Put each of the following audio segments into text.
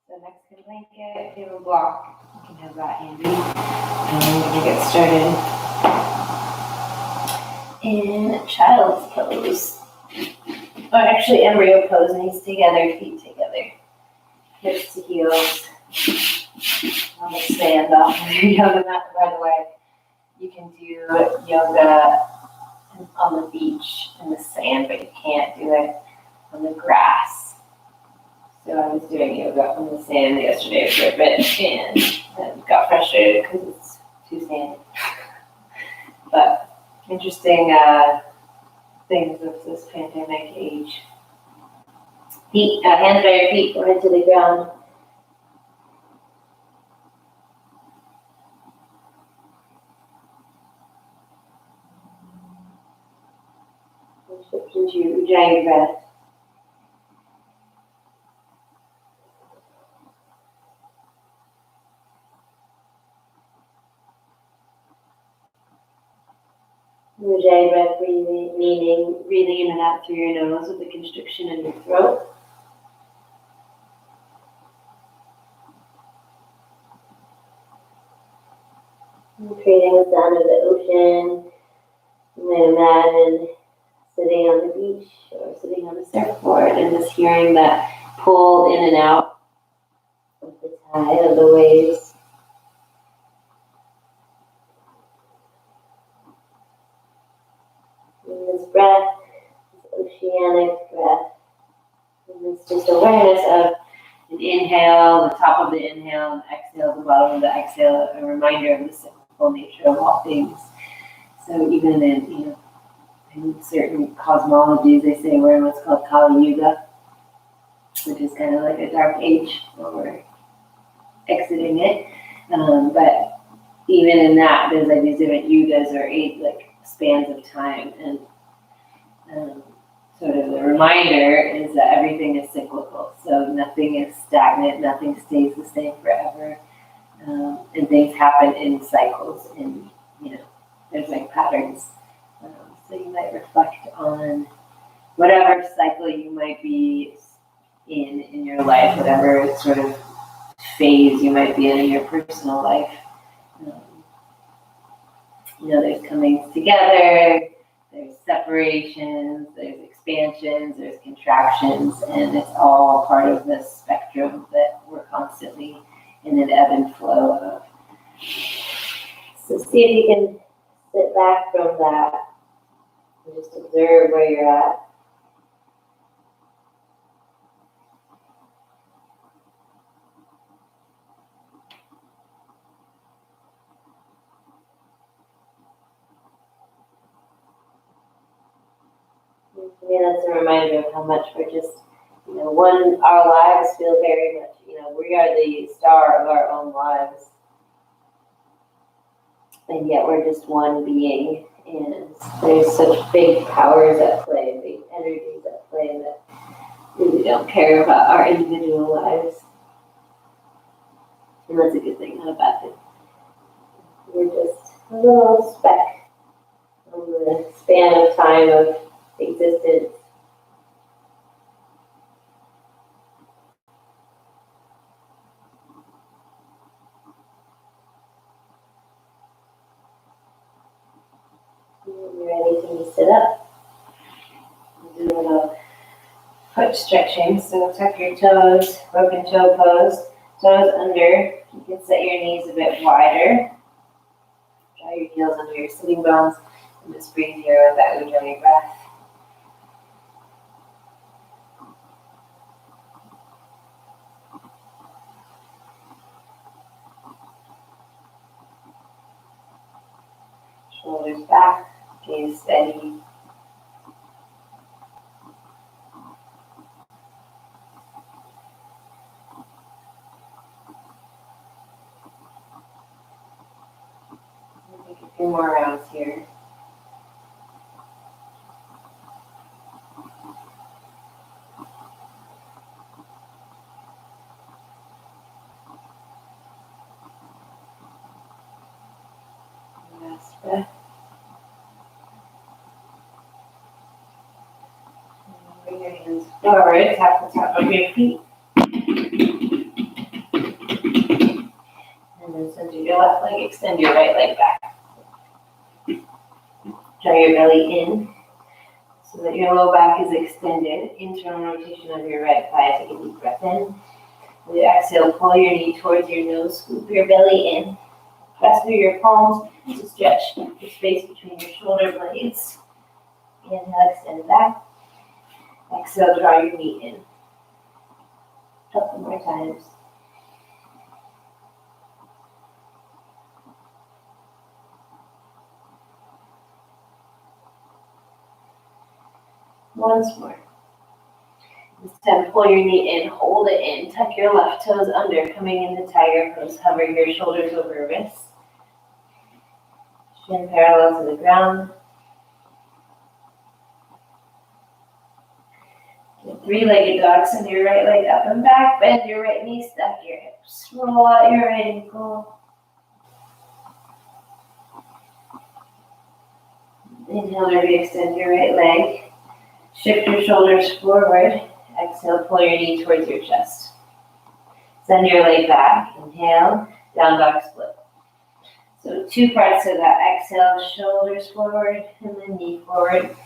So Mexican blanket, table block, you can have that handy. And we're gonna get started in child's pose. Or actually embryo pose, knees together, feet together. Hips to heels. On the sand off of your yoga mat, by the way. You can do yoga on the beach in the sand, but you can't do it on the grass. So I was doing yoga on the sand yesterday for a bit and got frustrated because it's too sandy. But interesting things of this pandemic age. Feet, hands by your feet, forehead to the ground. And shift into Ujjayi breath. Ujjayi breath, meaning breathing in and out through your nose with a constriction in your throat. And creating the sound of the ocean. You might imagine sitting on the beach or sitting on a surfboard and just hearing that pull in and out of the tide of the waves. And this breath, this oceanic breath, and it's just awareness of an inhale, the top of the inhale, and exhale, the bottom of the exhale, a reminder of the cyclical nature of all things. So even in certain cosmologies, they say we're in what's called Kali Yuga, which is kind of like a dark age where we're exiting it. But even in that, there's like these different yugas or 8 like spans of time, and sort of the reminder is that everything is cyclical. So nothing is stagnant, nothing stays the same forever, and things happen in cycles. And there's like patterns. So you might reflect on whatever cycle you might be in your life, whatever sort of phase you might be in your personal life. There's comings together, there's separations, there's expansions, there's contractions, and it's all part of this spectrum that we're constantly in an ebb and flow of. So see if you can sit back from that and just observe where you're at. To me, that's a reminder of how much we're just, our lives feel very much, we are the star of our own lives. And yet we're just one being, and there's such big powers at play, big energies at play that really don't care about our individual lives. And that's a good thing, not a bad thing. We're just a little speck on the span of time of existence. When you're ready to sit up, do a little foot stretching. So tuck your toes, broken toe pose, toes under. You can set your knees a bit wider. Draw your heels under your sitting bones, and just breathe here with that Ujjayi breath. Shoulders back, gaze steady. few more rounds here. Last breath. Bring your hands forward, tap the top of your feet. And then center your left leg, extend your right leg back. Draw your belly in so that your low back is extended. Internal rotation of your right thigh. Take a deep breath in. With your exhale, pull your knee towards your nose, scoop your belly in. Press through your palms to stretch the space between your shoulder blades. Inhale, extend back. Exhale, draw your knee in. A couple more times. Once more. This time, pull your knee in, hold it in, tuck your left toes under, coming into tiger pose. Hover your shoulders over wrists. Shin parallel to the ground. Get three-legged dog, send your right leg up and back, bend your right knee, stack your hips, roll out your right ankle. Inhale to re-extend your right leg. Shift your shoulders forward. Exhale, pull your knee towards your chest. Send your leg back. Inhale, down dog split. So two parts of that. Exhale, shoulders forward, and then knee forward.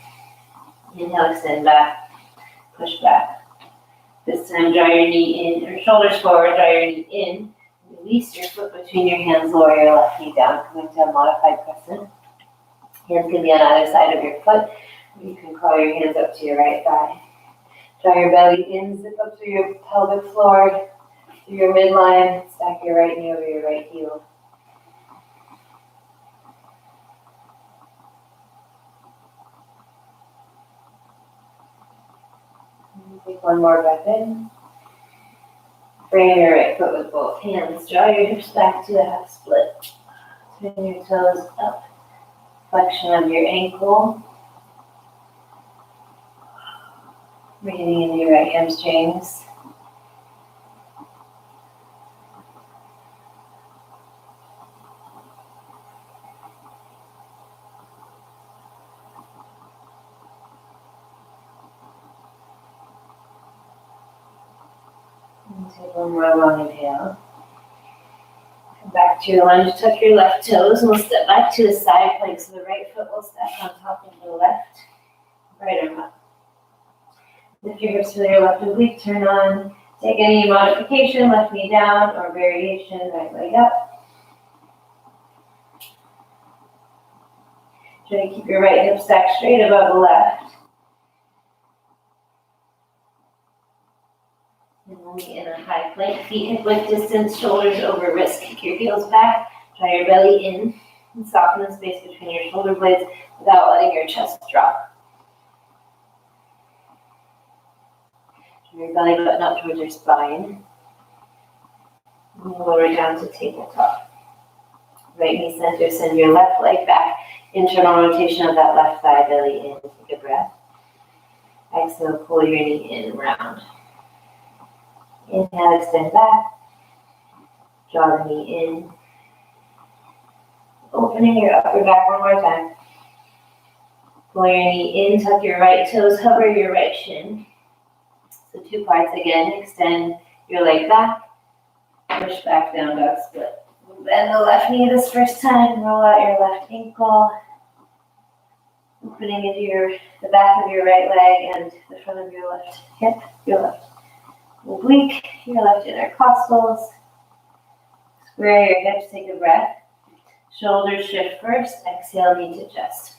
Inhale, extend back, push back. This time, draw your knee in, or shoulders forward, draw your knee in. Release your foot between your hands, lower your left knee down, coming to a modified crescent. Hands can be on either side of your foot. You can crawl your hands up to your right thigh. Draw your belly in, zip up through your pelvic floor, through your midline, stack your right knee over your right heel. Take one more breath in. Frame your right foot with both hands. Draw your hips back to a half split. Turn your toes up. Flexion of your ankle. Breathing into your right hamstrings. And take one more long inhale. Come back to your lunge, tuck your left toes, and we'll step back to a side plank. So the right foot will step on top of the left, right arm up. Lift your hips with your left oblique, turn on. Take any modification, left knee down, or variation, right leg up. Try to keep your right hip stacked straight above the left. And we'll be in a high plank, feet hip width distance, shoulders over wrists. Kick your heels back, draw your belly in, and soften the space between your shoulder blades without letting your chest drop. Your belly button up towards your spine. And lower down to tabletop. Right knee center, send your left leg back. Internal rotation of that left thigh, belly in. Take a breath. Exhale, pull your knee in, round. Inhale, extend back. Draw the knee in. Opening your upper back one more time. Pull your knee in, tuck your right toes, hover your right shin. So two parts again, extend your leg back, push back, down dog split. Bend the left knee this first time, roll out your left ankle, opening into the back of your right leg and the front of your left hip, your left oblique, your left intercostals. Square your hips, take a breath. Shoulders shift first, exhale, knee to chest.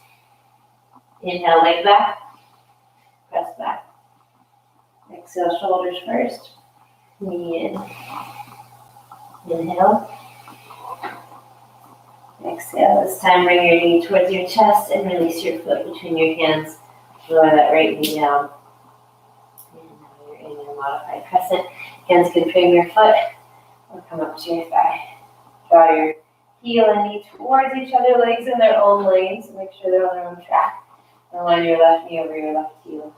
Inhale, leg back, press back. Exhale, shoulders first, knee in. Inhale. Exhale, this time bring your knee towards your chest and release your foot between your hands. Lower that right knee down. And now you're in your modified crescent. Hands can frame your foot or come up to your thigh. Draw your heel and knee towards each other, legs in their own lanes. Make sure they're on their own track. And line your left knee over your left heel.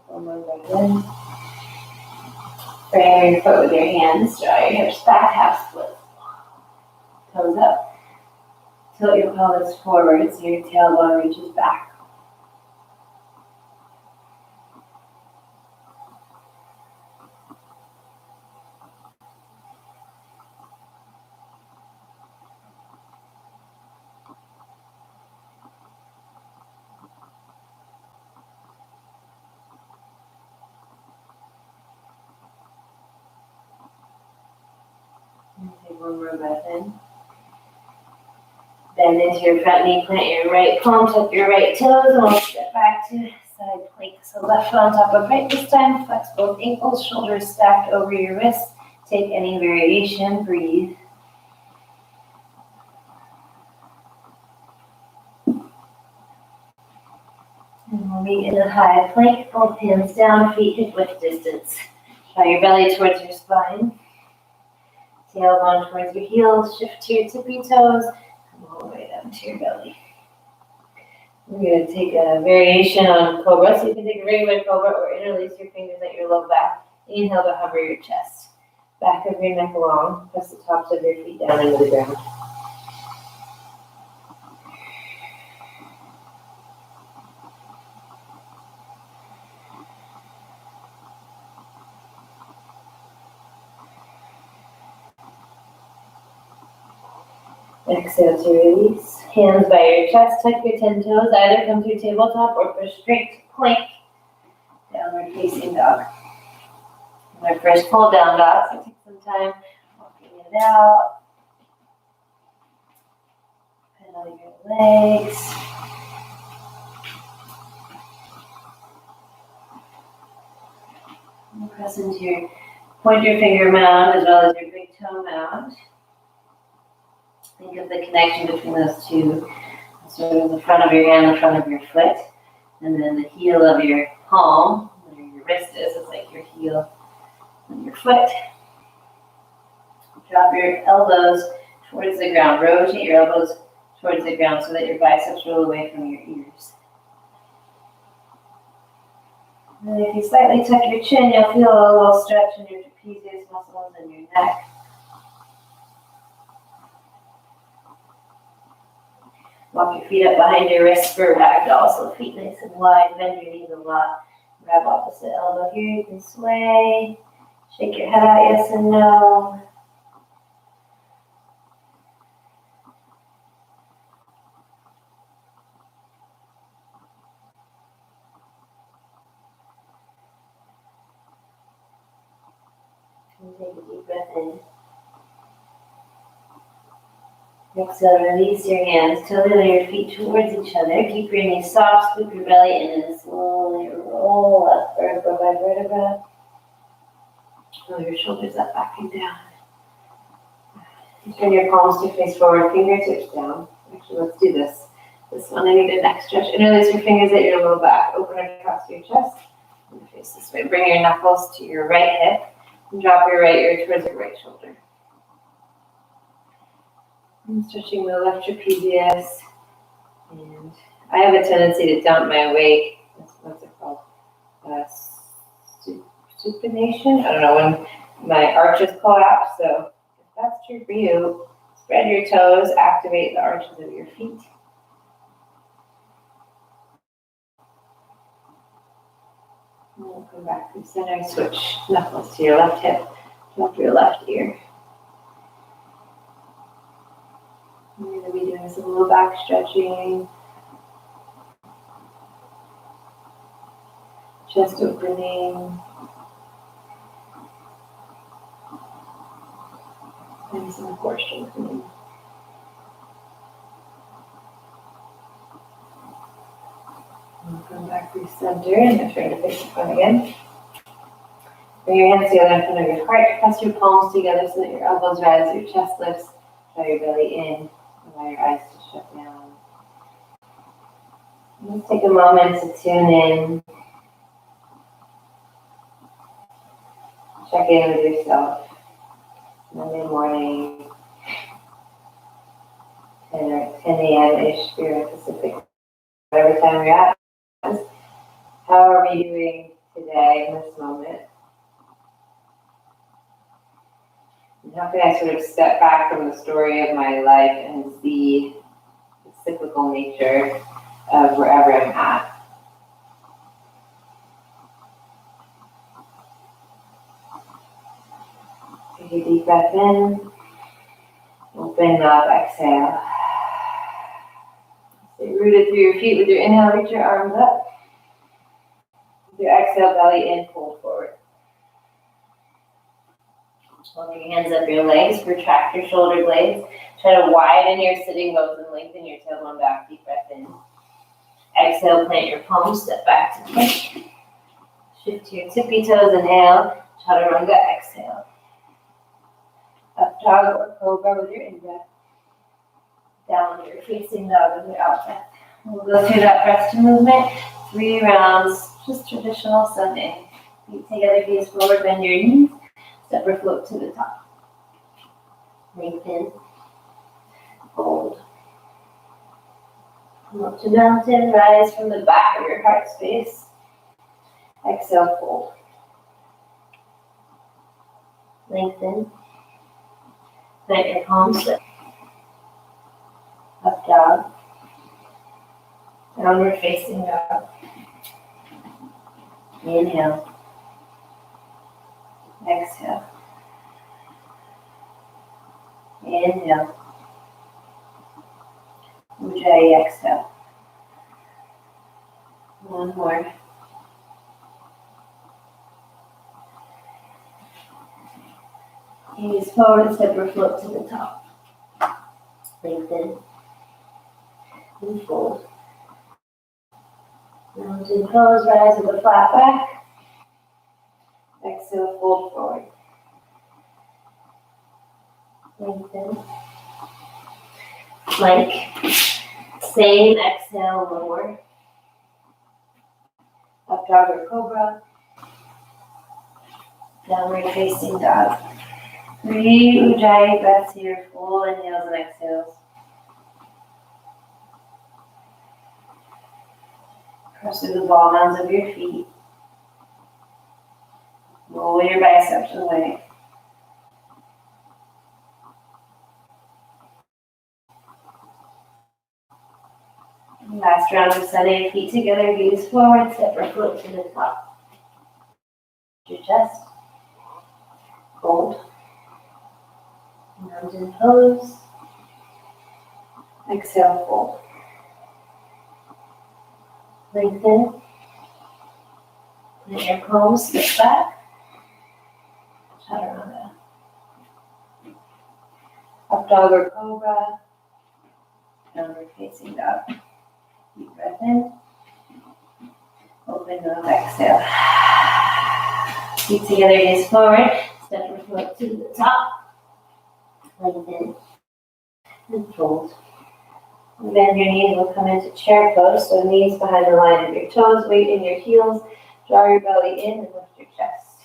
One more breath in. Frame your foot with your hands. Draw your hips back, half split. Toes up. Tilt your pelvis forward so your tailbone reaches back. Take one more breath in. Bend into your front knee, plant your right palm, tuck your right toes, and we'll step back to side plank. So left foot on top of right this time. Flex both ankles, shoulders stacked over your wrists. Take any variation, breathe. And we'll meet in a high plank, both hands down, feet hip width distance. Draw your belly towards your spine. Tailbone towards your heels, shift to your tippy toes, come all the way down to your belly. We're going to take a variation on cobra, so you can take a regular cobra or interlace your fingers at your low back. Inhale to hover your chest. Back of your neck long, press the tops of your feet down into the ground. Exhale to release. Hands by your chest, tuck your 10 toes. Either come to tabletop or push straight to plank. Downward facing dog. And our first pull down dog, so take some time walking it out. Pedal your legs. And press into your pointer finger mound as well as your big toe mound. Think of the connection between those two. Sort of the front of your hand, the front of your foot, and then the heel of your palm, where your wrist is, it's like your heel and your foot. Drop your elbows towards the ground. Rotate your elbows towards the ground so that your biceps roll away from your ears. And if you slightly tuck your chin, you'll feel a little stretch in your trapezius muscles and your neck. Walk your feet up behind your wrists for ragdoll, so feet nice and wide, bend your knees a lot. Grab opposite elbow here, you can sway. Shake your head out, yes and no. And take a deep breath in. Exhale, release your hands, totally your feet towards each other. Keep your knees soft, scoop your belly in and slowly roll up vertebra by vertebra. Roll your shoulders up, back and down. Turn your palms to face forward, fingertips down. Actually, let's do this. This one, I need a neck stretch. Interlace your fingers at your low back. Open across your chest. And face this way. Bring your knuckles to your right hip. And drop your right ear towards your right shoulder. I'm stretching the left trapezius, and I have a tendency to dump my weight. What's it called? Supination? I don't know, when my arches collapse. So if that's true for you, spread your toes, activate the arches of your feet. And we'll come back to center, switch knuckles to your left hip, drop your left ear. We're going to be doing some low back stretching, chest opening, and some core strengthening. We'll come back to center and return to face the front again. Bring your hands together in front of your heart. Press your palms together so that your elbows rise, your chest lifts. Draw your belly in. Allow your eyes to shut down. Let's take a moment to tune in. Check in with yourself. Monday morning, 10 a.m.-ish here in Pacific, whatever time you're at. How are we doing today in this moment? And how can I sort of step back from the story of my life and see the cyclical nature of wherever I'm at? Take a deep breath in. Open up, exhale. Stay rooted through your feet. With your inhale, reach your arms up. With your exhale, belly in, fold forward. Hold your hands up your legs, retract your shoulder blades. Try to widen your sitting bones and lengthen your tailbone back. Deep breath in. Exhale, plant your palms, step back to plank. Shift to your tippy toes, inhale. Chaturanga, exhale. Up dog or cobra with your in-breath. Downward facing dog with your out-breath. We'll go through that rest movement. 3 rounds, just traditional Sunday. Feet together, gaze forward, bend your knees. Step or float to the top. Lengthen. Fold. Come up to mountain, rise from the back of your heart space. Exhale, fold. Lengthen. Plant your palms up. Up dog. Downward facing dog. Inhale. Exhale. Inhale. Ujjayi, exhale. One more. Gaze forward, step or float to the top. Lengthen. And fold. Mountain pose, rise with a flat back. Exhale, fold forward. Lengthen. Plank. Same exhale, lower. Up dog or cobra. Downward facing dog. 3 Ujjayi breaths here, full inhales and exhales. Press through the ball mounds of your feet. Roll your biceps away. Last round of Sunday, feet together, gaze forward, step or float to the top. Your chest. Hold. Mountain pose. Exhale, fold. Lengthen. Plant your palms, step back. Chaturanga. Up dog or cobra. Downward facing dog. Deep breath in. Open up, exhale. Feet together, gaze forward. Step or float to the top. Lengthen. And fold. Bend your knees, we'll come into chair pose. So knees behind the line of your toes, weight in your heels. Draw your belly in and lift your chest.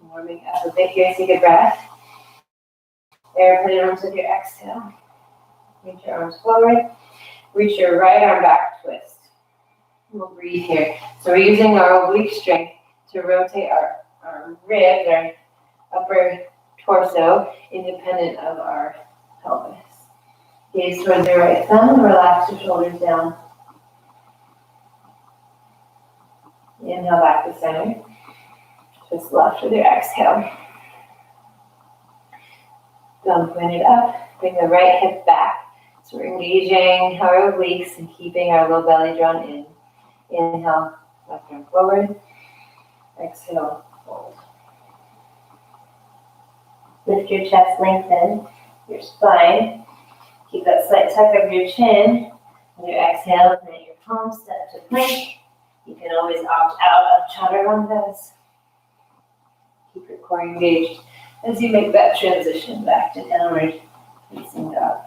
Warming up a bit here, take a breath. Airplane arms with your exhale. Reach your arms forward. Reach your right arm back, twist. We'll breathe here. So we're using our oblique strength to rotate our ribs, our upper torso, independent of our pelvis. Gaze towards your right thumb, relax your shoulders down. Inhale back to center. Twist left with your exhale. Thumb pointed up, bring the right hip back. So we're engaging our obliques and keeping our low belly drawn in. Inhale, left arm forward. Exhale, fold. Lift your chest, lengthen your spine. Keep that slight tuck of your chin. On your exhale, plant your palms, step to plank. You can always opt out of chaturangas. Keep your core engaged as you make that transition back to downward facing dog.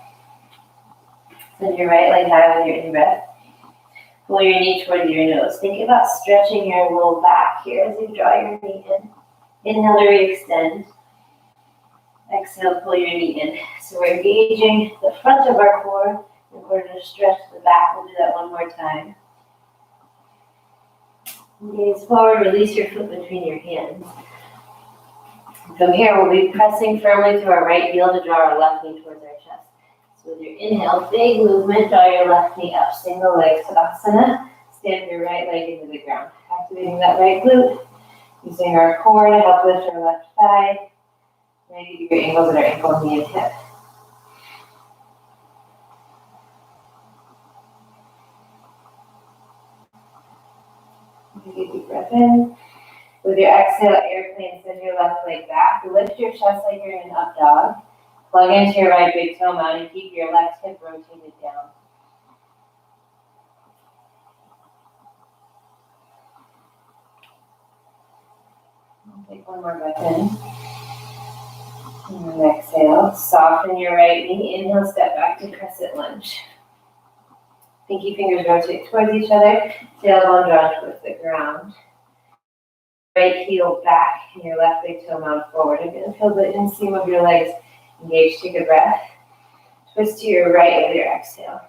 Send your right leg high with your in-breath. Pull your knee towards your nose. Think about stretching your low back here as you draw your knee in. Inhale to re-extend. Exhale, pull your knee in. So we're engaging the front of our core in order to stretch the back. We'll do that one more time. Gaze forward, release your foot between your hands. From here, we'll be pressing firmly through our right heel to draw our left knee towards our chest. So with your inhale, big movement, draw your left knee up, single leg Tadasana. Stamp your right leg into the ground. Activating that right glute. Using our core to help lift our left thigh. Maybe your angles at our ankle, knee, and hip. Take a deep breath in. With your exhale, airplane, send your left leg back. Lift your chest like you're in up dog. Plug into your right big toe mound and keep your left hip rotated down. Take one more breath in. And exhale, soften your right knee. Inhale, step back to crescent lunge. Pinky fingers rotate towards each other. Tailbone drawn towards the ground. Right heel back and your left big toe mound forward. Again, feel the inseam of your legs engaged. Take a breath. Twist to your right with your exhale.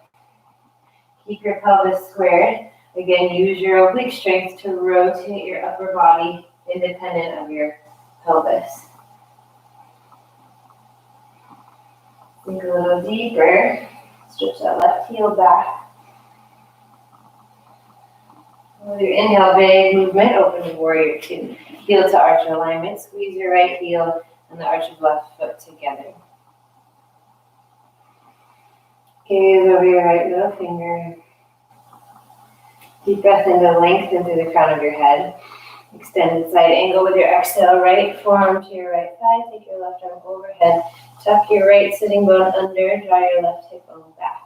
Keep your pelvis squared. Again, use your oblique strength to rotate your upper body independent of your pelvis. Sink a little deeper. Stretch that left heel back. With your inhale, big movement, open to warrior two. Heel to arch alignment. Squeeze your right heel and the arch of left foot together. Gaze over your right middle finger. Deep breath into length into the crown of your head. Extended side angle with your exhale, right forearm to your right thigh. Take your left arm overhead. Tuck your right sitting bone under. Draw your left hip bone back.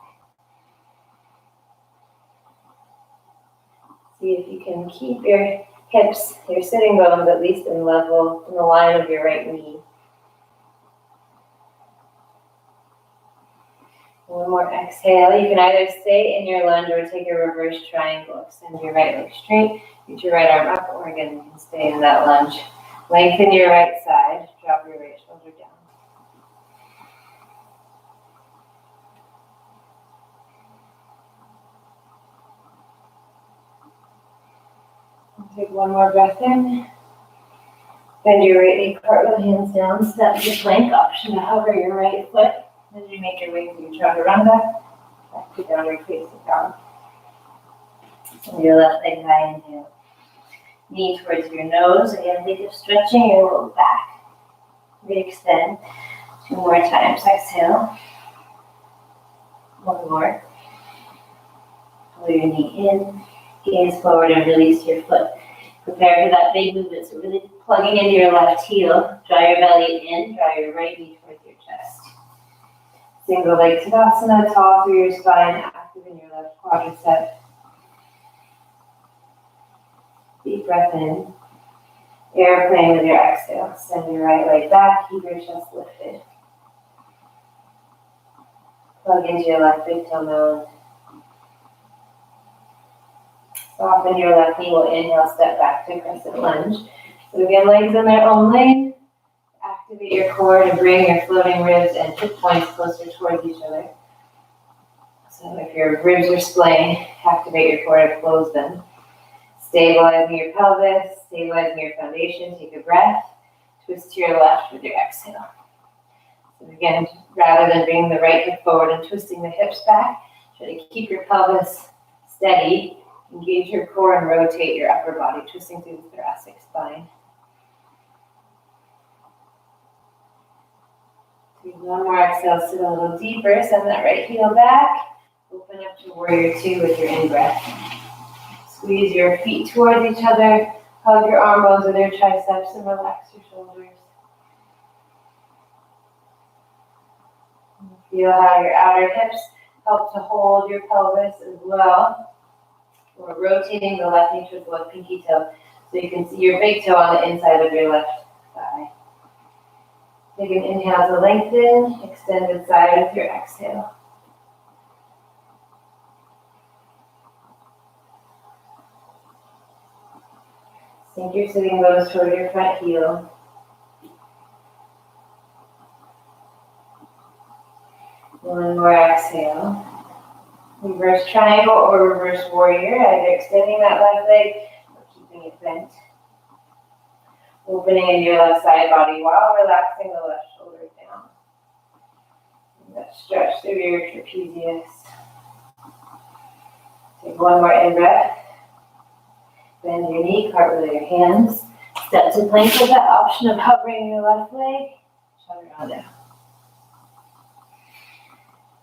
See if you can keep your hips, your sitting bones at least in level, in the line of your right knee. One more exhale. You can either stay in your lunge or take a reverse triangle. Extend your right leg straight, reach your right arm up, or again, you can stay in that lunge. Lengthen your right side, drop your right shoulder down. Take one more breath in. Bend your right knee, cartwheel, hands down, step to plank, option to hover your right foot. As you make your way through chaturanga, back to downward facing dog. Send your left leg high, inhale. Knee towards your nose. Again, think of stretching your low back. Re-extend. 2 more times. Exhale. 1 more. Pull your knee in. Gaze forward and release your foot. Prepare for that big movement. So really plugging into your left heel. Draw your belly in. Draw your right knee towards your chest. Single leg Tadasana, tall through your spine, active in your left quadricep. Deep breath in. Airplane with your exhale. Send your right leg back, keep your chest lifted. Plug into your left big toe mound. Soften your left knee. We'll inhale, step back to crescent lunge. So again, legs in their own lane. Activate your core to bring your floating ribs and hip points closer towards each other. So if your ribs are splaying, activate your core to close them. Stabilizing your pelvis, stabilizing your foundation. Take a breath. Twist to your left with your exhale. So again, rather than bringing the right hip forward and twisting the hips back, try to keep your pelvis steady. Engage your core and rotate your upper body, twisting through the thoracic spine. Take one more exhale, sit a little deeper, send that right heel back. Open up to warrior two with your in-breath. Squeeze your feet towards each other, hug your arm bones with your triceps and relax your shoulders. Feel how your outer hips help to hold your pelvis as well. We're rotating the left knee towards the left pinky toe so you can see your big toe on the inside of your left thigh. Take an inhale to lengthen, extended side with your exhale. Sink your sitting bones toward your front heel. One more exhale. Reverse triangle or reverse warrior, either extending that left leg or keeping it bent. Opening in your left side body while relaxing the left shoulder down. That stretch through your trapezius. Take one more in breath. Bend your knee, cartwheel your hands. Step to plank with that option of hovering your left leg. Chaturanga.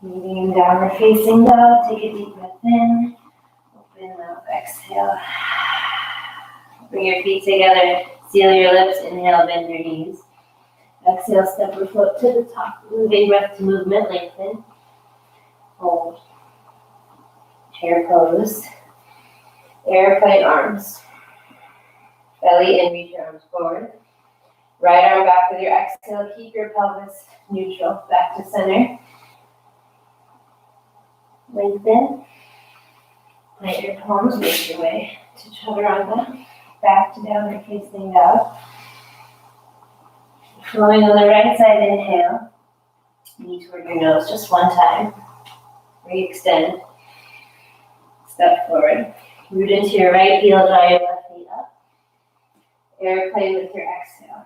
Medium downward facing dog. Take a deep breath in. Open up, exhale. Bring your feet together. Seal your lips. Inhale, bend your knees. Exhale, step or float to the top. Moving breath to movement, lengthen. Hold. Chair pose. Airplane arms. Belly in, reach your arms forward. Right arm back with your exhale. Keep your pelvis neutral. Back to center. Lengthen. Plant your palms, make your way to chaturanga. Back to downward facing dog. Flowing on the right side, inhale. Knee toward your nose just one time. Re-extend. Step forward. Root into your right heel, draw your left knee up. Airplane with your exhale.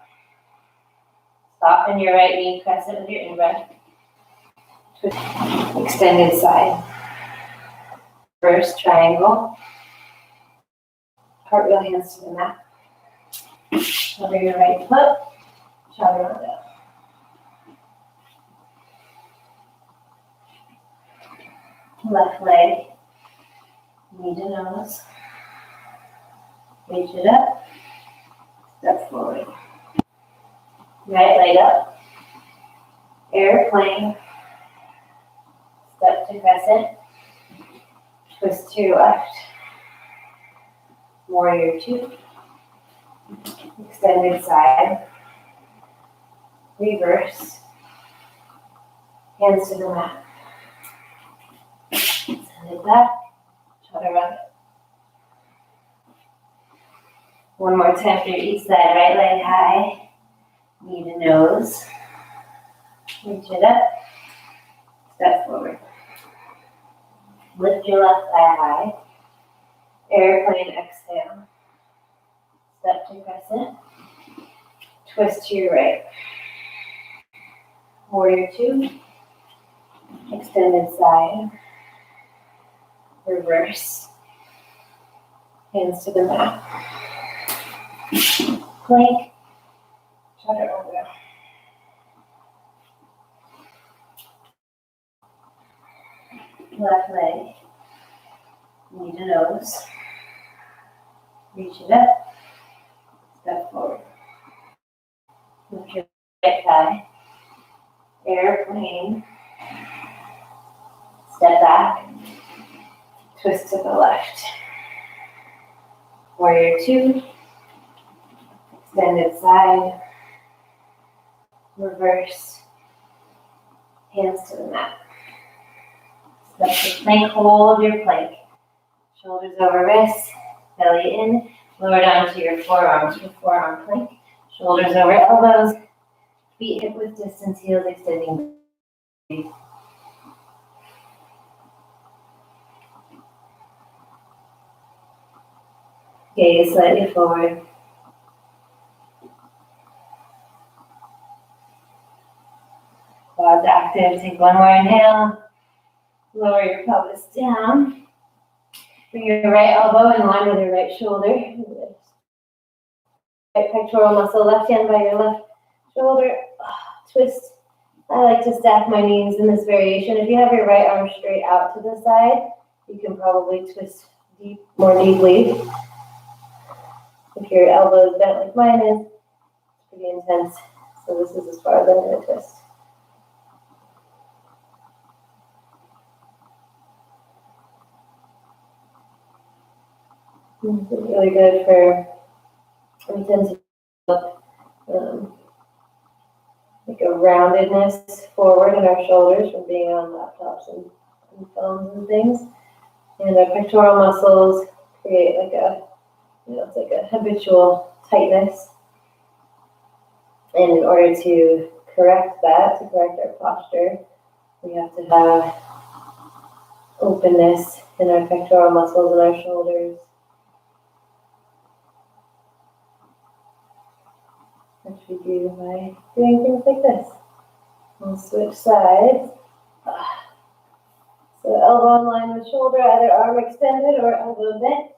Soften your right knee, press it with your in-breath. Twist. Extended side. Reverse triangle. Cartwheel hands to the mat. Cover your right foot. Chaturanga. Left leg. Knee to nose. Reach it up. Step forward. Right leg up. Airplane. Step to crescent. Twist to your left. Warrior two. Extended side. Reverse. Hands to the mat. Send it back. Chaturanga. One more time for each side. Right leg high. Knee to nose. Reach it up. Step forward. Lift your left thigh high. Airplane exhale. Step to crescent. Twist to your right. Warrior two. Extended side. Reverse. Hands to the mat. Plank. Chaturanga. Left leg. Knee to nose. Reach it up. Step forward. Lift your right thigh. Airplane. Step back. Twist to the left. Warrior two. Extended side. Reverse. Hands to the mat. Step to plank. Hold your plank. Shoulders over wrists. Belly in. Lower down to your forearms for forearm plank. Shoulders over elbows. Feet hip width distance. Heels extending. Gaze slightly forward. Quads active. Take one more inhale. Lower your pelvis down. Bring your right elbow in line with your right shoulder. Right pectoral muscle, left hand by your left shoulder. Twist. I like to stack my knees in this variation. If you have your right arm straight out to the side, you can probably twist more deeply. If your elbow is bent like mine is, it's pretty intense. So this is as far as I'm going to twist. This is really good for intensive like a roundedness forward in our shoulders from being on laptops and phones and things. And our pectoral muscles create like a, it's like a habitual tightness. And in order to correct that, to correct our posture, we have to have openness in our pectoral muscles and our shoulders. Which we do by doing things like this. We'll switch sides. So elbow in line with shoulder, either arm extended or elbow bent.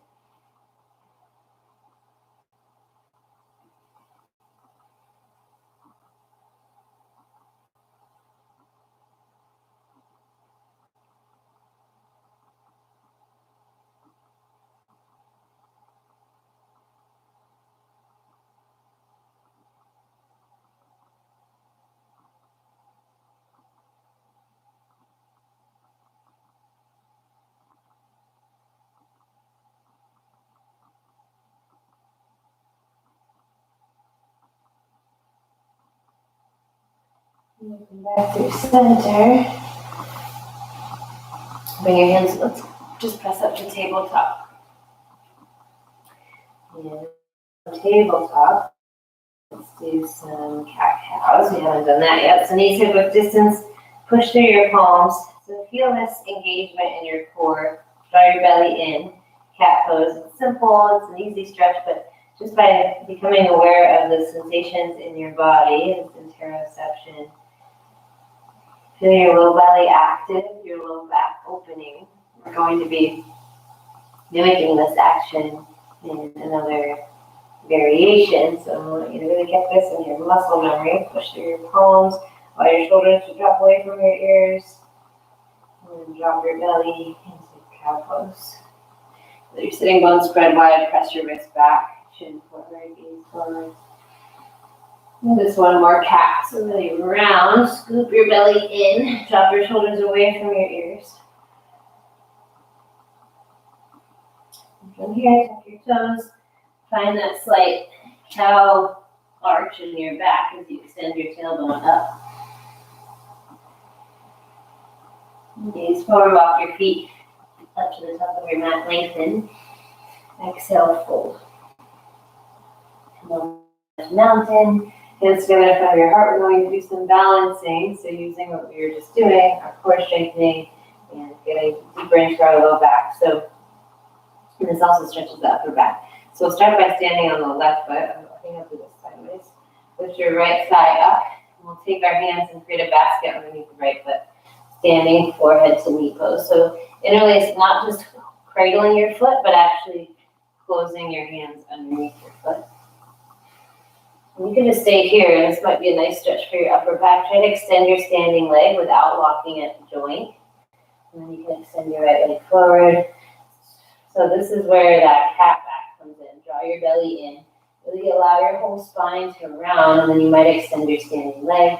Come back to center. Bring your hands, let's just press up to tabletop. And tabletop, let's do some cat-cows. We haven't done that yet. So knees hip width distance, push through your palms. So feel this engagement in your core. Draw your belly in. Cat pose. It's simple, it's an easy stretch, but just by becoming aware of the sensations in your body, it's interoception. Feel your low belly active, your low back opening. We're going to be mimicking this action in another variation. So I want you to really get this in your muscle memory. Push through your palms, allow your shoulders to drop away from your ears. And then drop your belly into cow pose. So you're sitting bones spread wide, press your wrists back, chin forward, gaze forward. And just one more cat. So really round, scoop your belly in, drop your shoulders away from your ears. And from here, tuck your toes. Find that slight cow arch in your back as you extend your tailbone up. Gaze forward, walk your feet up to the top of your mat, lengthen. Exhale, fold. Come on to mountain. Hands together in front of your heart. We're going to do some balancing. So using what we were just doing, our core strengthening, and getting deeper into our low back. So this also stretches the upper back. So we'll start by standing on the left foot. I'm walking up to this sideways. Lift your right thigh up. And we'll take our hands and create a basket underneath the right foot. Standing forehead to knee pose. So interlace, not just cradling your foot, but actually closing your hands underneath your foot. And you can just stay here, and this might be a nice stretch for your upper back. Try to extend your standing leg without locking at the joint. And then you can extend your right leg forward. So this is where that cat back comes in. Draw your belly in. Really allow your whole spine to round, and then you might extend your standing leg.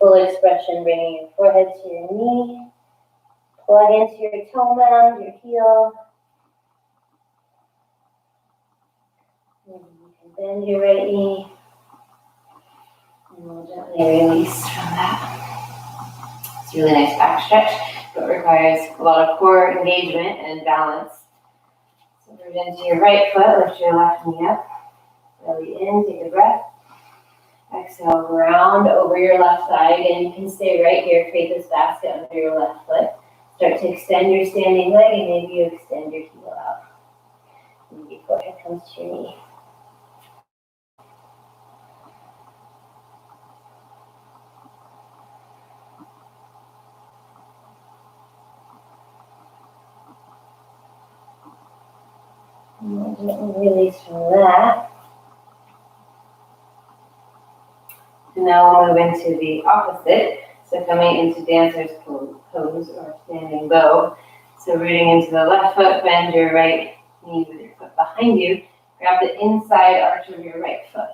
Full expression, bringing your forehead to your knee. Plug into your toe mound, your heel. And you can bend your right knee. And we'll gently release from that. It's a really nice back stretch, but requires a lot of core engagement and balance. So root into your right foot, lift your left knee up. Belly in, take a breath. Exhale, round over your left thigh. Again, you can stay right here, create this basket under your left foot. Start to extend your standing leg, and maybe you extend your heel out. And your forehead comes to your knee. And release from that. And now we'll move into the opposite. So coming into dancer's pose or standing bow. So rooting into the left foot, bend your right knee with your foot behind you. Grab the inside arch of your right foot.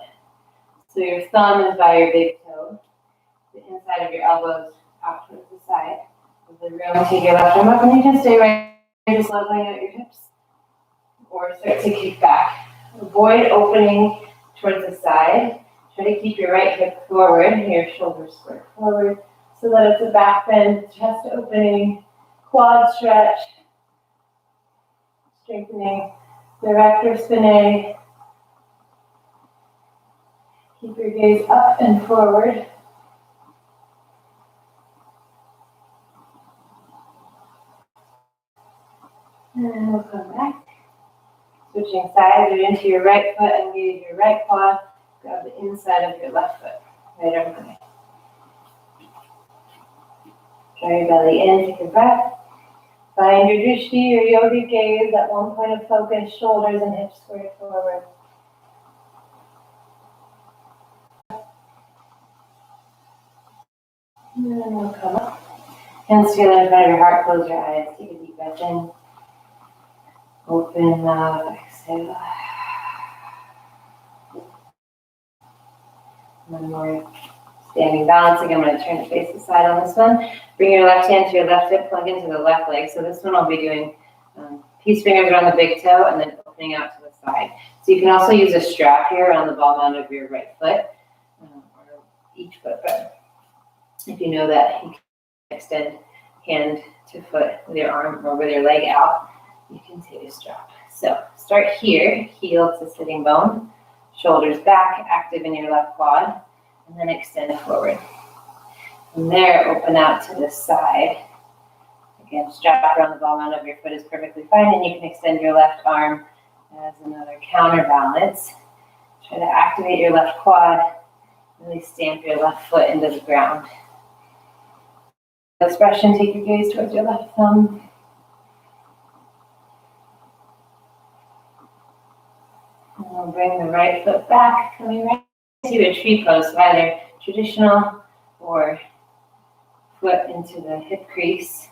So your thumb is by your big toe. The inside of your elbows out towards the side of the room. Take your left arm up, and you can stay right here, just leveling out your hips. Or start to kick back. Avoid opening towards the side. Try to keep your right hip forward, your shoulders square forward, so that it's a back bend, chest opening, quad stretch, strengthening the rectus spinae. Keep your gaze up and forward. And then we'll come back. Switching sides, root into your right foot, engage your right quad. Grab the inside of your left foot. Right arm high. Draw your belly in, take a breath. Find your drishti or yogic gaze at one point of focus, shoulders and hips squared forward. And then we'll come up. Hands together in front of your heart, close your eyes. Take a deep breath in. Open up, exhale. One more standing balance. Again, I'm going to turn to face the side on this one. Bring your left hand to your left hip, plug into the left leg. So this one I'll be doing peace fingers around the big toe and then opening out to the side. So you can also use a strap here on the ball mount of your right foot, or each foot. But if you know that, you can extend hand to foot with your arm or with your leg out. You can take a strap. So start here, heel to sitting bone, shoulders back, active in your left quad, and then extend forward. From there, open out to the side. Again, strap around the ball mount of your foot is perfectly fine, and you can extend your left arm as another counterbalance. Try to activate your left quad, really stamp your left foot into the ground. Expression, take your gaze towards your left thumb. And we'll bring the right foot back, coming right to a tree pose, so either traditional or foot into the hip crease.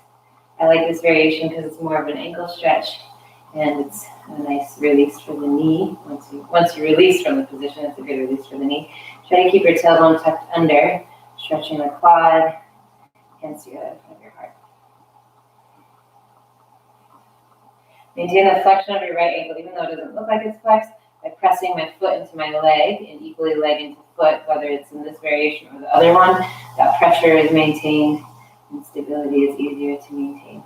I like this variation because it's more of an ankle stretch and it's a nice release for the knee. Once you release from the position, it's a good release for the knee. Try to keep your tailbone tucked under, stretching the quad, hands together in front of your heart. Maintain the flexion of your right ankle, even though it doesn't look like it's flexed, by pressing my foot into my leg and equally leg into foot, whether it's in this variation or the other one, that pressure is maintained and stability is easier to maintain.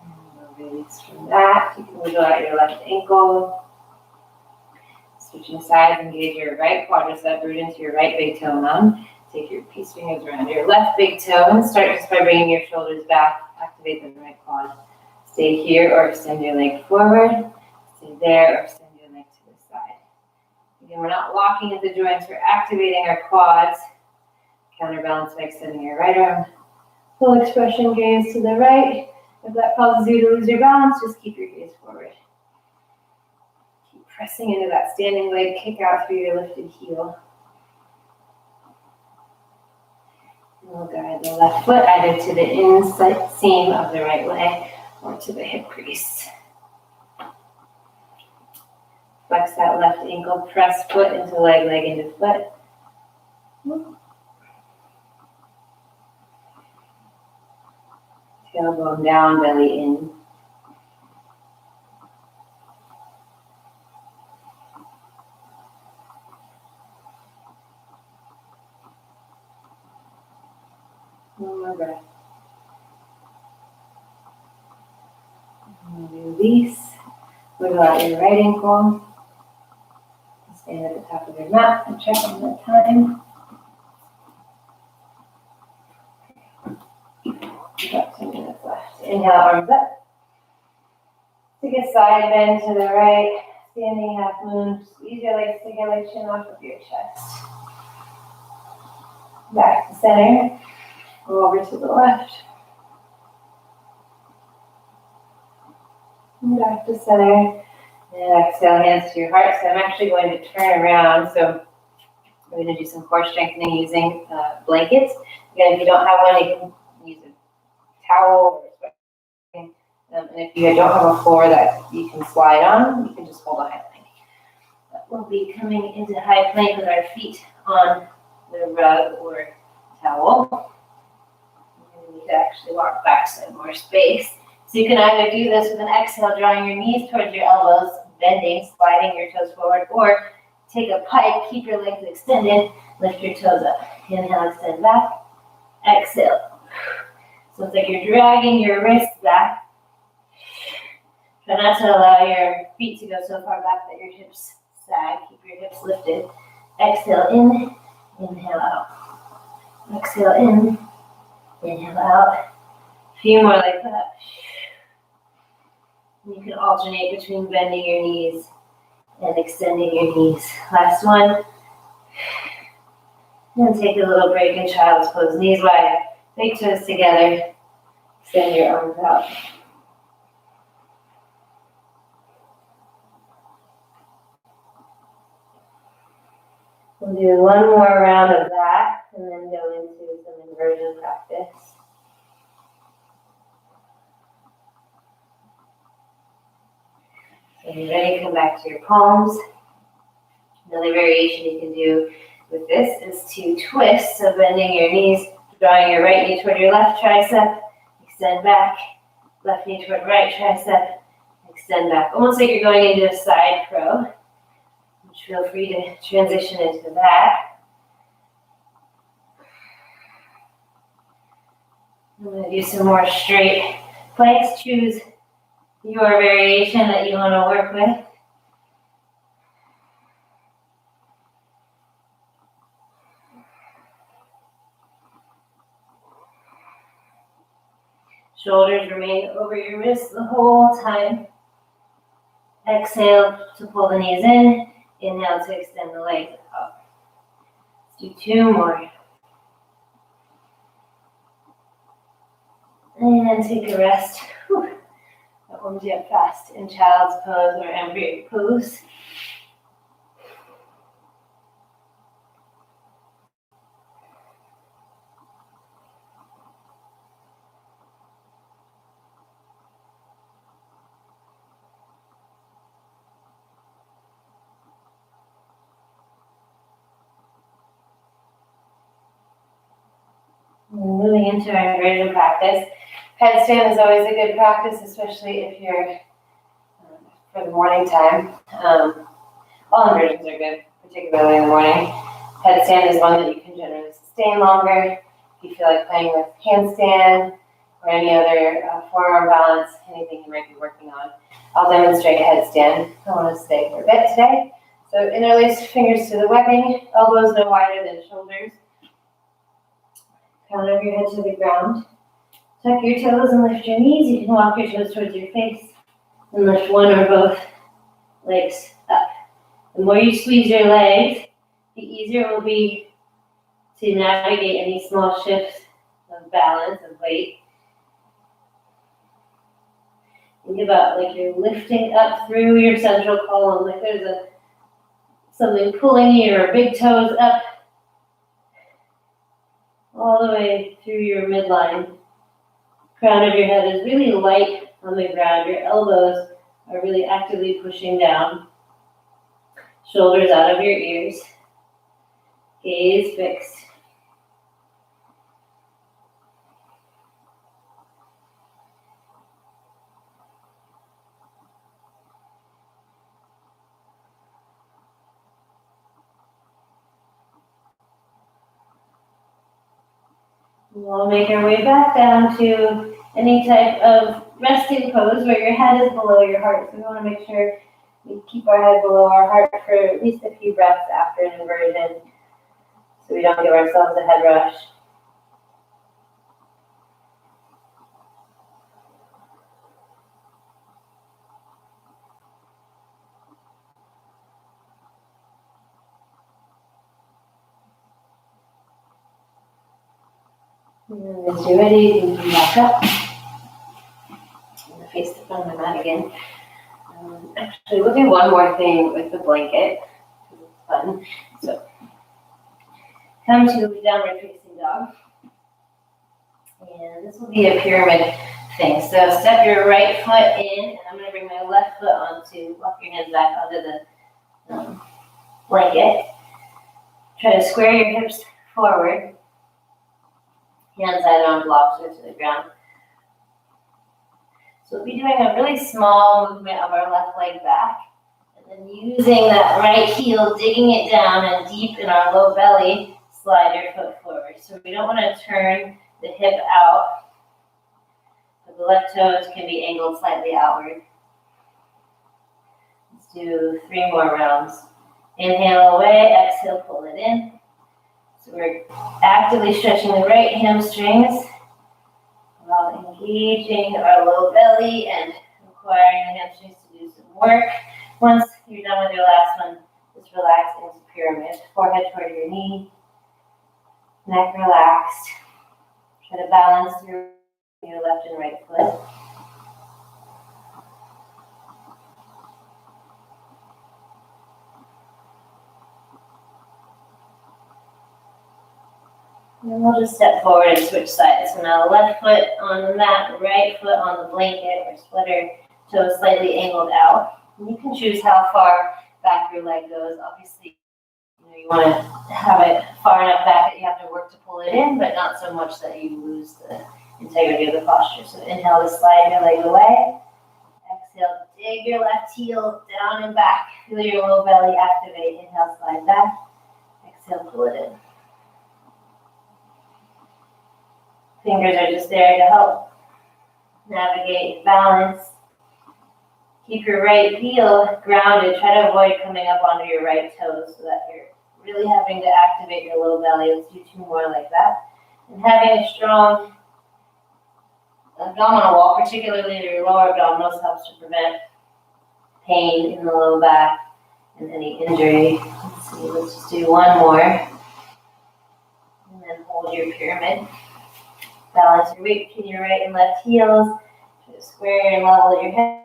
And we'll release from that. You can wiggle out your left ankle. Switching sides, engage your right quadricep, root into your right big toe mound. Take your peace fingers around your left big toe and start just by bringing your shoulders back. Activate the right quad. Stay here or extend your leg forward. Stay there or extend your leg to the side. Again, we're not locking at the joints. We're activating our quads. Counterbalance by extending your right arm. Full expression gaze to the right. If that causes you to lose your balance, just keep your gaze forward. Keep pressing into that standing leg. Kick out through your lifted heel. We'll guide the left foot either to the inside seam of the right leg or to the hip crease. Flex that left ankle, press foot into leg, leg into foot. Tailbone down, belly in. One more breath. Release. Wiggle out your right ankle. Stand at the top of your mat and check on the time. We've got 2 minutes left. Inhale, arms up. Take a side bend to the right. Standing half moon. Squeeze your legs together, chin off of your chest. Back to center. Go over to the left. And back to center. And exhale, hands to your heart. So I'm actually going to turn around. So we're going to do some core strengthening using blankets. Again, if you don't have one, you can use a towel or a sweater. And if you don't have a floor that you can slide on, you can just hold a high plank. But we'll be coming into high plank with our feet on the rug or towel. We need to actually walk back so I have more space. So you can either do this with an exhale, drawing your knees towards your elbows, bending, sliding your toes forward, or take a pike, keep your legs extended, lift your toes up. Inhale, extend back, exhale. So it's like you're dragging your wrists back. Try not to allow your feet to go so far back that your hips sag. Keep your hips lifted. Exhale in, inhale out. Exhale in, inhale out. A few more like that. You can alternate between bending your knees and extending your knees. Last one. And take a little break in child's pose. Knees wide, big toes together. Extend your arms out. We'll do one more round of that and then go into some inversion practice. So when you're ready, come back to your palms. Another variation you can do with this is to twist, so bending your knees, drawing your right knee toward your left tricep, extend back, left knee toward right tricep, extend back. Almost like you're going into a side crow, which feel free to transition into that. I'm going to do some more straight planks. Choose your variation that you want to work with. Shoulders remain over your wrists the whole time. Exhale to pull the knees in. Inhale to extend the legs out. Let's do two more. And take a rest. Whew. That warms you up fast in child's pose or embryo pose. Moving into our inversion practice. Headstand is always a good practice, especially if you're for the morning time. All inversions are good, particularly in the morning. Headstand is one that you can generally sustain longer. If you feel like playing with handstand or any other forearm balance, anything you might be working on, I'll demonstrate headstand. I want to stay for a bit today. So interlace fingers to the webbing, elbows no wider than shoulders. Crown of your head to the ground. Tuck your toes and lift your knees. You can walk your toes towards your face and lift one or both legs up. The more you squeeze your legs, the easier it will be to navigate any small shifts of balance, of weight. Think about like you're lifting up through your central column, like there's something pulling your big toes up all the way through your midline. Crown of your head is really light on the ground. Your elbows are really actively pushing down. Shoulders out of your ears. Gaze fixed. We'll make our way back down to any type of resting pose where your head is below your heart. So we want to make sure we keep our head below our heart for at least a few breaths after an inversion so we don't give ourselves a head rush. And as you're ready, you can come back up. I'm going to face the front of the mat again. Actually, we'll do one more thing with the blanket. It's fun. So, come to downward facing dog. And this will be a pyramid thing. So, step your right foot in, and I'm going to bring my left foot onto, walk your hands back onto the blanket. Try to square your hips forward. Hands out on blocks or to the ground. So we'll be doing a really small movement of our left leg back, and then using that right heel, digging it down and deep in our low belly, slide your foot forward. So we don't want to turn the hip out. The left toes can be angled slightly outward. Let's do 3 more rounds. Inhale away, exhale, pull it in. So we're actively stretching the right hamstrings while engaging our low belly and requiring the hamstrings to do some work. Once you're done with your last one, just relax into pyramid. Forehead toward your knee, neck relaxed. Try to balance through your left and right foot. And then we'll just step forward and switch sides. So now left foot on the mat, right foot on the blanket or sweater, toes slightly angled out. And you can choose how far back your leg goes. Obviously, you want to have it far enough back that you have to work to pull it in, but not so much that you lose the integrity of the posture. So inhale to slide your leg away. Exhale, dig your left heel down and back. Feel your low belly activate. Inhale, slide back. Exhale, pull it in. Fingers are just there to help navigate, balance. Keep your right heel grounded. Try to avoid coming up onto your right toes so that you're really having to activate your low belly. Let's do 2 more like that. And having a strong abdominal wall, particularly your lower abdominals, helps to prevent pain in the low back and any injury. Let's see, let's just do 1 more. And then hold your pyramid. Balance your weight between your right and left heels. Try to square and level your head.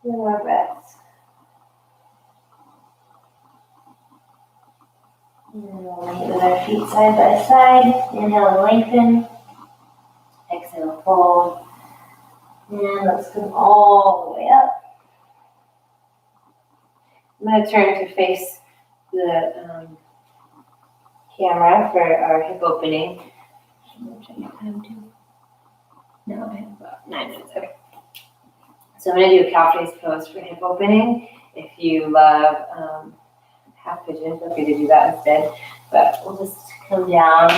Two more breaths. And then we'll meet with our feet side by side. Inhale and lengthen. Exhale, fold. And let's come all the way up. I'm going to turn to face the camera for our hip opening. Check your time too. No, I have about 9 minutes. Okay. So I'm going to do a cow face pose for hip opening. If you love half pigeon, feel free to do that instead. But we'll just come down.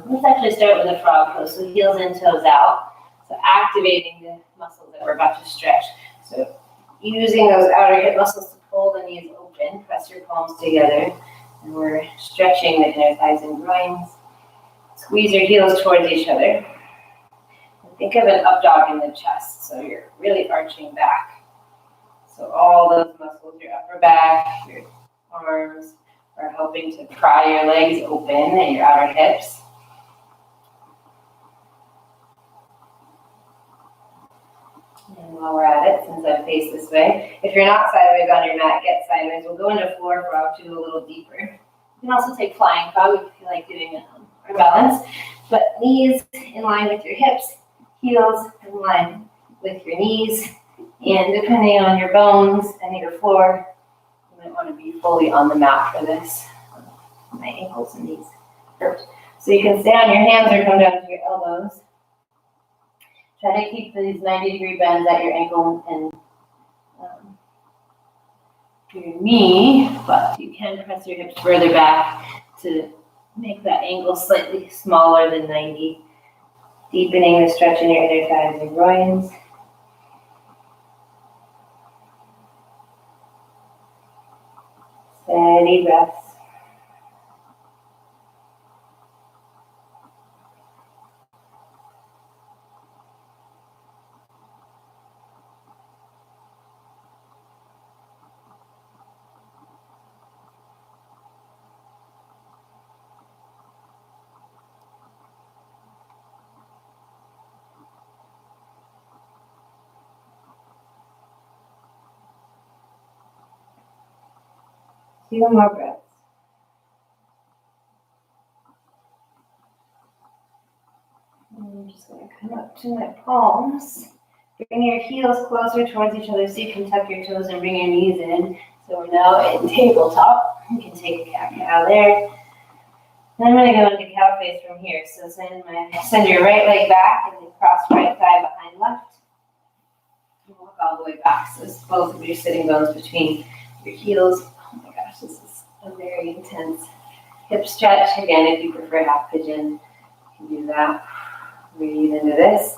Let's actually start with a frog pose. So heels in, toes out. So activating the muscles that we're about to stretch. So using those outer hip muscles to pull the knees open. Press your palms together. And we're stretching the inner thighs and groins. Squeeze your heels towards each other. And think of an up dog in the chest. So you're really arching back. So all those muscles, your upper back, your arms, are helping to pry your legs open and your outer hips. And while we're at it, since I face this way, if you're not sideways on your mat, get sideways. We'll go into floor frog to go a little deeper. You can also take flying frog if you feel like doing our balance. But knees in line with your hips, heels in line with your knees. And depending on your bones and your floor, you might want to be fully on the mat for this. My ankles and knees hurt. So you can stay on your hands or come down to your elbows. Try to keep these 90-degree bends at your ankle and your knee, but you can press your hips further back to make that angle slightly smaller than 90. Deepening the stretch in your inner thighs and groins. Steady breaths. Few more breaths. And I'm just going to come up to my palms. Bring your heels closer towards each other so you can tuck your toes and bring your knees in. So we're now in tabletop. You can take a cat-cow there. Then I'm going to go into cow face from here. So send your right leg back and then cross right thigh behind left. And walk all the way back. So it's both of your sitting bones between your heels. Oh my gosh, this is a very intense hip stretch. Again, if you prefer half pigeon, you can do that. Breathe into this.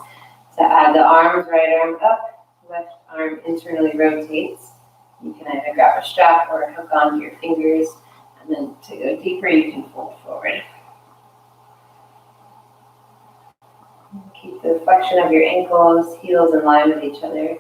To add the arms, right arm up, left arm internally rotates. You can either grab a strap or hook onto your fingers. And then to go deeper, you can fold forward. Keep the flexion of your ankles, heels in line with each other.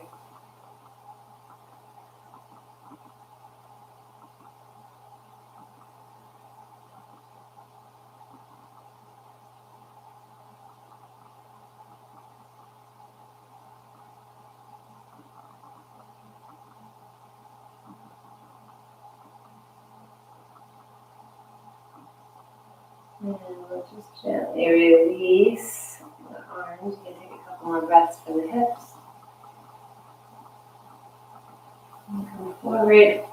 And we'll just gently release the arms. You can take a couple more breaths for the hips. And come forward.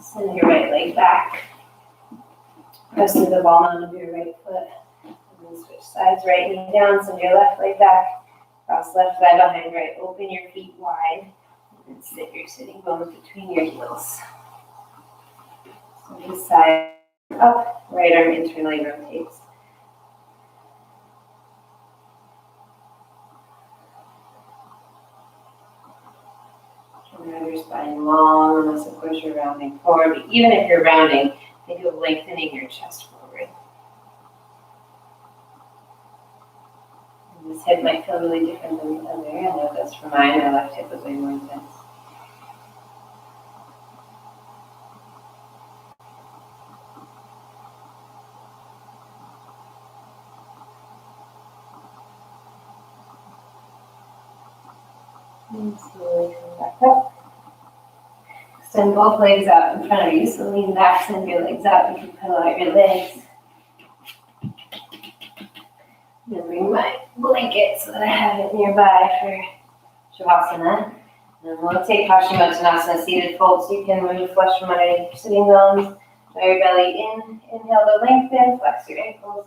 Send your right leg back. Press to the ball mound of your right foot. And then switch sides, right knee down. Send your left leg back. Cross left thigh behind right. Open your feet wide. And then sit your sitting bones between your heels. So this side up, right arm internally rotates. Have your spine long, unless of course you're rounding forward. But even if you're rounding, think of lengthening your chest forward. And this hip might feel really different than the other. I know that's for mine. My left hip was way more intense. And slowly come back up. Extend both legs out in front of you, so lean back, send your legs out. You can pedal out your legs. I'm going to bring my blanket so that I have it nearby for Shavasana. And then we'll take Paschimottanasana, seated fold, so you can move flush from underneath your sitting bones. Draw your belly in. Inhale to lengthen, flex your ankles.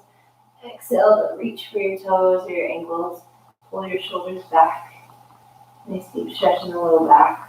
Exhale to reach for your toes or your ankles. Pull your shoulders back. Nice deep stretch in the low back.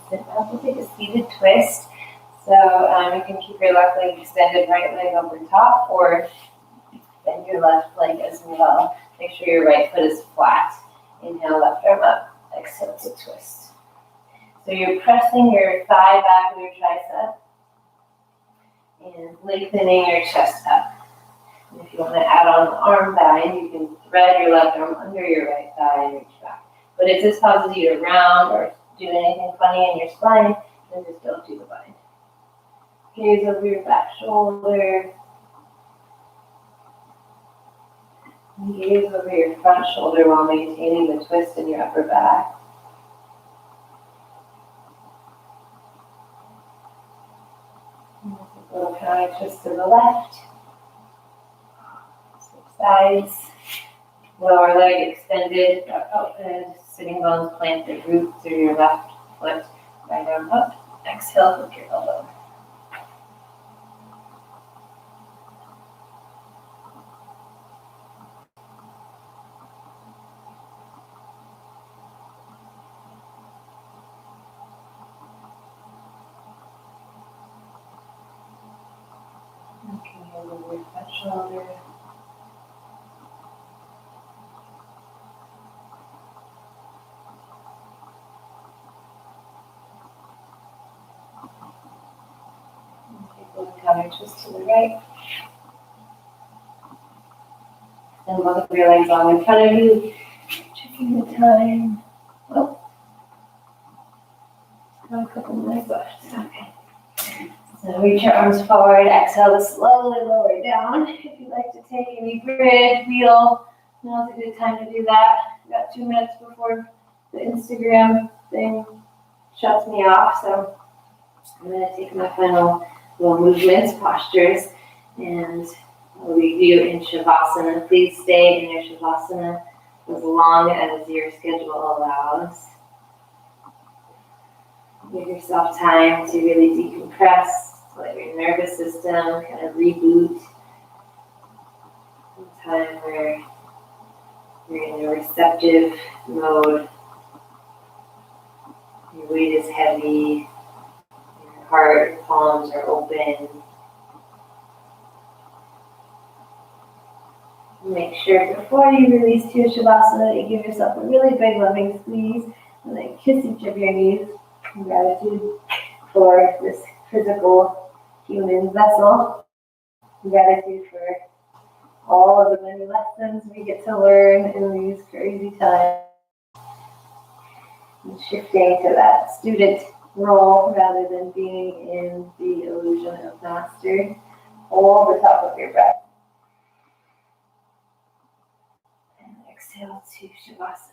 Sit up. We'll take a seated twist. So you can keep your left leg extended, right leg over top, or bend your left leg as well. Make sure your right foot is flat. Inhale, left arm up. Exhale to twist. So you're pressing your thigh back with your tricep and lengthening your chest up. And if you want to add on the arm bind, you can thread your left arm under your right thigh and reach back. But if this causes you to round or do anything funny in your spine, then just don't do the bind. Gaze over your back shoulder. Gaze over your front shoulder while maintaining the twist in your upper back. A little counter twist to the left. Switch sides. Lower leg extended, and sitting bones plant their root through your left foot. Right arm up. Exhale, hook your elbow. Okay, over your front shoulder. counter twist to the right. And both of your legs long in front of you. Checking the time. Oh. A couple minutes left. Okay. So reach your arms forward. Exhale to slowly lower down. If you'd like to take any bridge, wheel, now's a good time to do that. We've got 2 minutes before the Instagram thing shuts me off. So I'm going to take my final little movements, postures, and I'll leave you in Shavasana. Please stay in your Shavasana as long as your schedule allows. Give yourself time to really decompress, let your nervous system kind of reboot. Time where you're in a receptive mode. Your weight is heavy. Your heart, your palms are open. Make sure before you release to your Shavasana that you give yourself a really big loving squeeze and then kiss each of your knees in gratitude for this physical human vessel. Gratitude for all of the many lessons we get to learn in these crazy times. And shifting to that student role rather than being in the illusion of master. Hold the top of your breath. And exhale to Shavasana.